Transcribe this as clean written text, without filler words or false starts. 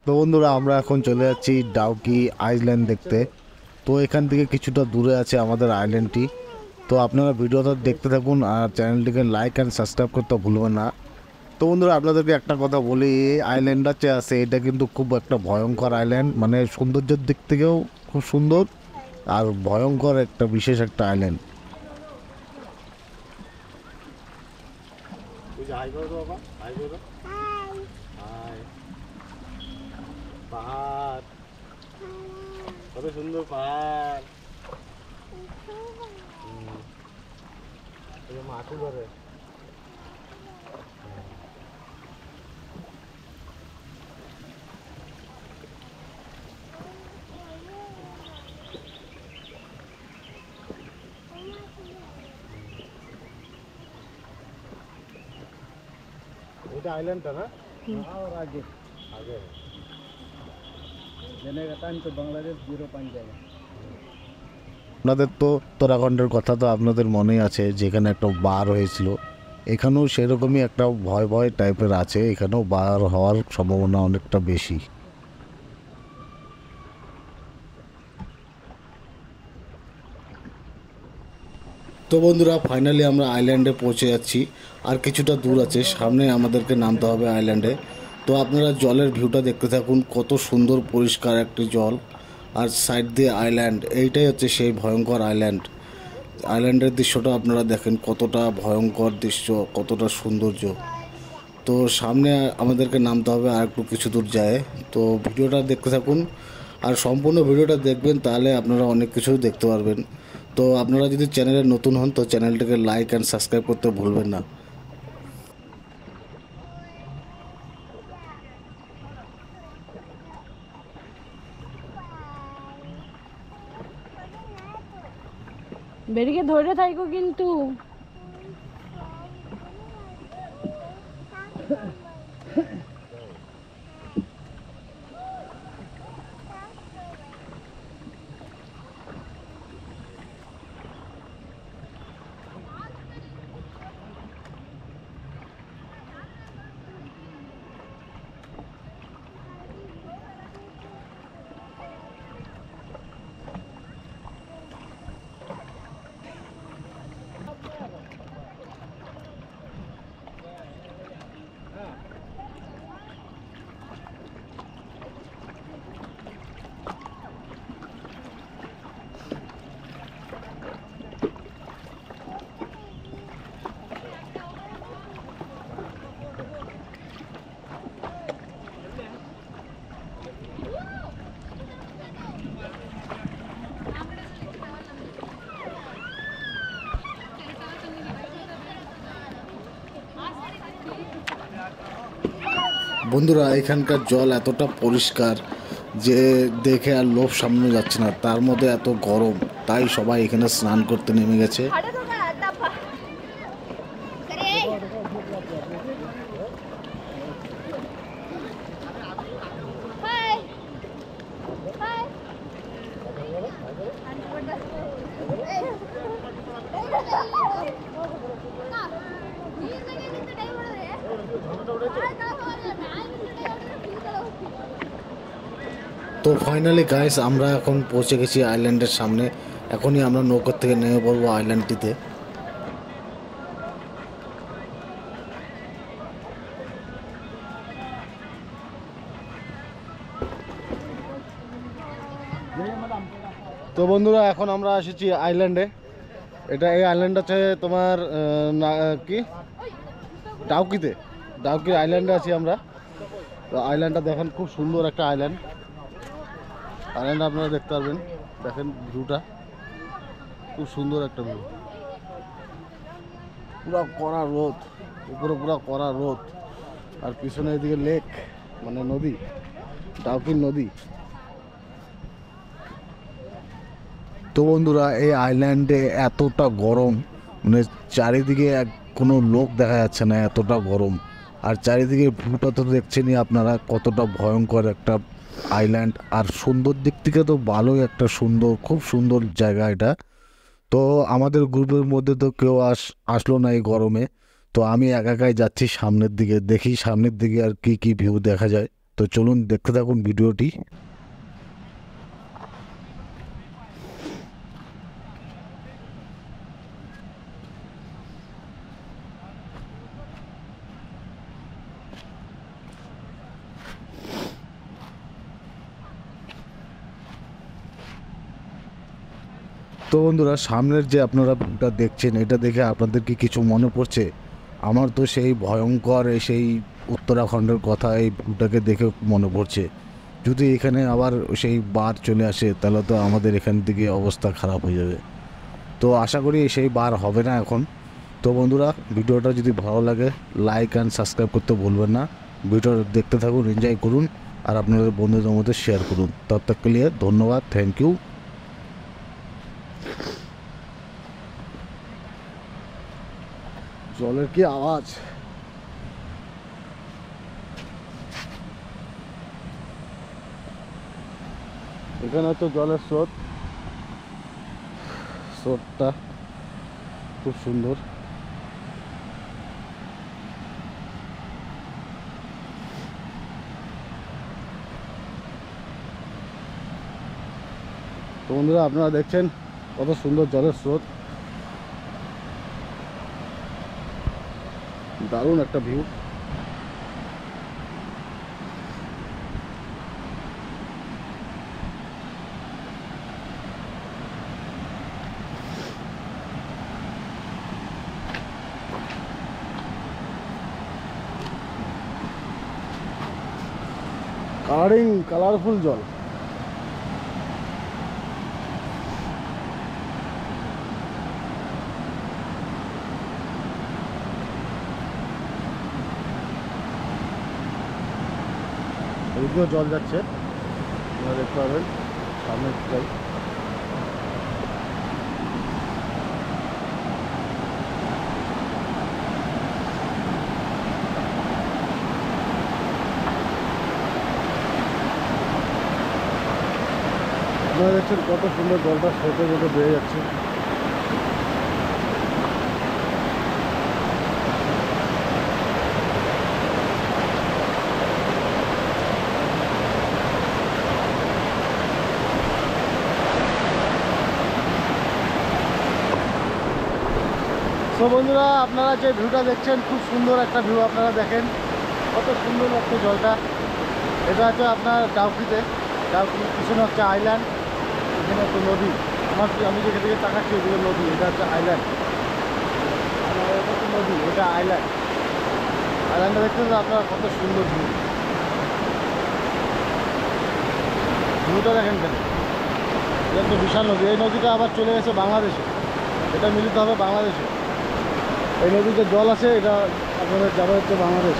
তো বন্ধুরা আমরা এখন চলে যাচ্ছি ডাউকি আইল্যান্ড দেখতে। তো এখান থেকে কিছুটা দূরে আছে আমাদের আইল্যান্ডটি। তো আপনারা ভিডিওটা দেখতে থাকুন আর চ্যানেলটিকে লাইক অ্যান্ড সাবস্ক্রাইব করতে ভুলবেন না। তো বন্ধুরা আপনাদেরকে একটা কথা বলি, এই আইল্যান্ডটা যে আছে এটা কিন্তু খুব একটা ভয়ঙ্কর আইল্যান্ড, মানে সৌন্দর্যের দিক থেকেও খুব সুন্দর আর ভয়ঙ্কর একটা বিশেষ একটা আইল্যান্ড। পাহাড়, কত সুন্দর পাহাড়, মাটি ধরে। এটা আইল্যান্ডটা না? और आगे आगे जाने का टाइम तो बांग्लादेश 05 जाएगा। আপনাদের তো উত্তরাখণ্ডের কথা তো আপনাদের মনেই আছে, যেখানে একটা বার হয়েছিল। এখানেও সেরকমই একটা ভয় ভয় টাইপের আছে, এখানেও বার হওয়ার সম্ভাবনা অনেকটা বেশি। তো বন্ধুরা ফাইনালি আমরা আইল্যান্ডে পৌঁছে যাচ্ছি, আর কিছুটা দূর আছে, সামনে আমাদেরকে নামতে হবে আইল্যান্ডে। তো আপনারা জলের ভিউটা দেখতে থাকুন, কত সুন্দর পরিষ্কার একটি জল, আর সাইড দিয়ে আইল্যান্ড। এইটাই হচ্ছে সেই ভয়ঙ্কর আইল্যান্ড। আইল্যান্ডের দৃশ্যটা আপনারা দেখেন, কতটা ভয়ঙ্কর দৃশ্য, কতটা সৌন্দর্য। তো সামনে আমাদেরকে নামতে হবে আর একটু কিছু দূর যায়। তো ভিডিওটা দেখতে থাকুন, আর সম্পূর্ণ ভিডিওটা দেখবেন, তাহলে আপনারা অনেক কিছু দেখতে পারবেন। তো আপনারা যদি চ্যানেলে নতুন হন তো চ্যানেলটাকে লাইক অ্যান্ড সাবস্ক্রাইব করতে ভুলবেন না। বেরিকে ধরে থাকো কিন্তু। বন্ধুরা এখানকার জল এতটা পরিষ্কার যে দেখে আর লোভ সামলানো যাচ্ছে না, তার মধ্যে এত গরম, তাই সবাই এখানে স্নান করতে নেমে গেছে। তো ফাইনালি গাইস আমরা এখন পৌঁছে গেছি আইল্যান্ডের সামনে। এখনই আমরা নৌকার থেকে নেমে পড়বো আইল্যান্ডটিতে। তো বন্ধুরা এখন আমরা এসেছি আইল্যান্ডে। এই আইল্যান্ড আছে তোমার কি ডাউকিতে, ডাউকি আইল্যান্ডে আছি আমরা। তো আইল্যান্ডটা দেখেন, খুব সুন্দর একটা আইল্যান্ড। আইল্যান্ড আপনারা দেখতে পারবেন, দেখেন ভিউটা খুব সুন্দর একটা ভিউ। পুরো কড়া রোদ, উপরে পুরো কড়া রোদ, আর পিছনে এদিকে লেক, মানে নদী, ডাউকির নদী। তো বন্ধুরা এই আইল্যান্ডে এতটা গরম, মানে চারিদিকে কোনো লোক দেখা যাচ্ছে না, এতটা গরম। আর চারিদিকে ভিউটা তো দেখছেনই আপনারা, কতটা ভয়ঙ্কর একটা আইল্যান্ড। আর সুন্দর দিক থেকে তো ভালোই একটা সুন্দর, খুব সুন্দর জায়গা এটা। তো আমাদের গ্রুপের মধ্যে তো কেউ আসলো না এই গরমে। তো আমি একা একাই যাচ্ছি সামনের দিকে, দেখি সামনের দিকে আর কি কি ভিউ দেখা যায়। তো চলুন দেখতে থাকুন ভিডিওটি। তো বন্ধুরা, সামনের যে আপনারা ভিউটা দেখছেন, এটা দেখে আপনাদের কি কিছু মনে পড়ছে? আমার তো সেই ভয়ঙ্কর সেই উত্তরাখণ্ডের কথা এই ভিউটাকে দেখে মনে পড়ছে। যদি এখানে আবার সেই বার চলে আসে তাহলে তো আমাদের এখান থেকে অবস্থা খারাপ হয়ে যাবে। তো আশা করি সেই বার হবে না এখন। তো বন্ধুরা, ভিডিওটা যদি ভালো লাগে লাইক অ্যান্ড সাবস্ক্রাইব করতে ভুলবেন না। ভিডিওটা দেখতে থাকুন, এনজয় করুন আর আপনাদের বন্ধুদের মধ্যে শেয়ার করুন। তব তক কে লিয়ে ধন্যবাদ, থ্যাংক ইউ। জলের কি আওয়াজ! এখানে হচ্ছে জলের স্রোতটা খুব সুন্দর। তো বন্ধুরা, আপনারা দেখছেন কত সুন্দর জলের স্রোত, দারুণ একটা ভিউ। কালারফুল জল। এদিকেও জল যাচ্ছে, আপনারা দেখতে পাবেন সামনে যাই। আপনারা দেখছেন কত সুন্দর জলটা স্রোতের মতো বেড়ে যাচ্ছে। তো বন্ধুরা, আপনারা যে ভিউটা দেখছেন খুব সুন্দর একটা ভিউ। আপনারা দেখেন কত সুন্দর লাগছে জলটা। এটা হচ্ছে আপনার ডাউকিতে, ডাউকির পিছনে হচ্ছে আইল্যান্ড, এখানে হচ্ছে নদী। আমি যেখান থেকে তাকাচ্ছি ওদিকে নদী, এটা হচ্ছে আইল্যান্ড। আর এটা হচ্ছে নদী, এটা আইল্যান্ড। আইল্যান্ডে দেখছেন আপনারা কত সুন্দর ভিউ। ভিউটা দেখেন কেন, এটা তো বিশাল নদী। এই নদীটা আবার চলে গেছে বাংলাদেশে, এটা মিলিত হবে বাংলাদেশে। এই নদীতে জল আছে, এটা আপনাদের যাবে হচ্ছে বাংলাদেশ।